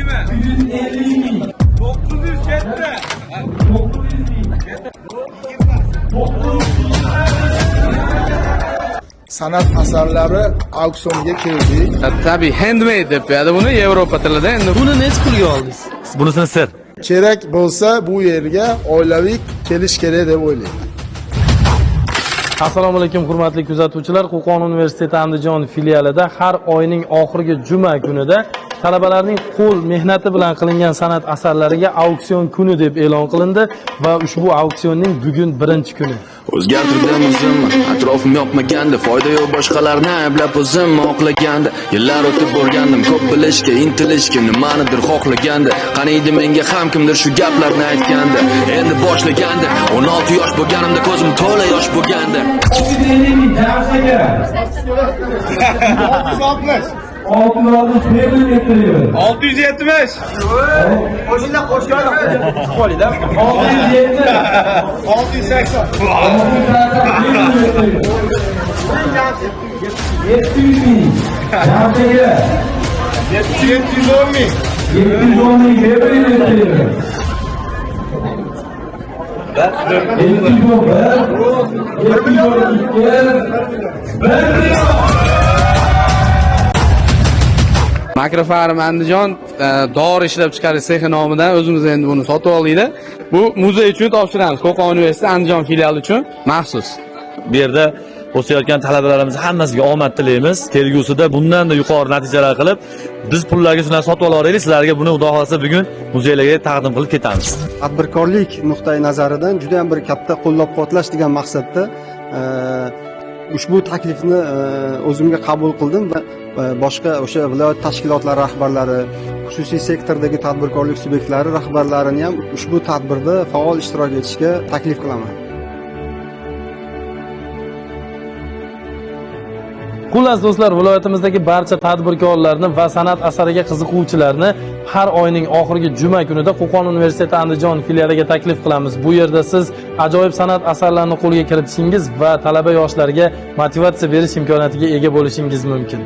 150.000. 970. Sanat asarlari auksionga kirdi. Tabii handmade deb qo'yadi buni Yevropa tilida. Endi Buni nech pulga oldingiz? Bunisini sir. Kerak bo'lsa bu yerga oilaviy kelish kerak deb o'ylayman. Assalomu alaykum hurmatli kuzatuvchilar. Qo'qon universiteti Andijon filialida har oyning oxirgi juma kunida talabalarning qo'l mehnati bilan qilingan san'at asarlariga auksion kuni deb e'lon qilindi va ushbu auksionning bugun birinchi kuni. O'zgartirdim o'zimni, atrofim yoqmaganda, foyda yo'q boshqalarni ayblab o'zimni oqlaganda. Yillar o'tib borgandim, ko'p bilishga, intilishga, nimanidir xohlaganda. Qaniydi menga ham kimdir shu gaplarni aytganda. Endi boshlaganda, 16 yosh bo'lganimda ko'zim to'la yosh bo'lganda. 650.000 darsaga. 660. 660 tebrik ettiriyor. 670. Qo'shinglar qo'shgan. Qo'lida 670. 680. 700.000. Darsaga. 710.000. 710.000 tebrik ettiriyor. 710. Makrofarm Andijon dori ishlab chiqarish sexi nomidan o'zimiz endi buni sotib oldik. Bu muzey uchun topshiramiz. Qo'qon universiteti Andijon filiali uchun maxsus. Bu yerda o'sayotgan talabalarimiz hammasiga omad tilaymiz. Kelgusida bundan-da yuqori natijalar qilib, biz pullarga shuni sotib ola olamiz. Sizlarga buni xudo xolasa bugun muzeylarga taqdim qilib ketamiz. Tadbirkorlik nuqtai nazaridan juda ham bir katta qo'llab-quvvatlash degan maqsadda ushbu taklifni o'zimga qabul qildim va boshqa o'sha viloyat tashkilotlari rahbarlari, xususiy sektordagi tadbirkorlik subyektlari rahbarlarini ham ushbu tadbirda faol ishtirok etishga taklif qilaman. Xullas do'stlar, viloyatimizdagi barcha tadbirkorlarni va san'at asariga qiziquvchilarni har oyning oxirgi juma kunida Qo'qon universiteti Andijon filialiga taklif qilamiz. Bu yerda siz ajoyib san'at asarlarini qo'lga kiritishingiz va talaba yoshlarga motivatsiya berish imkoniyatiga ega bo'lishingiz mumkin.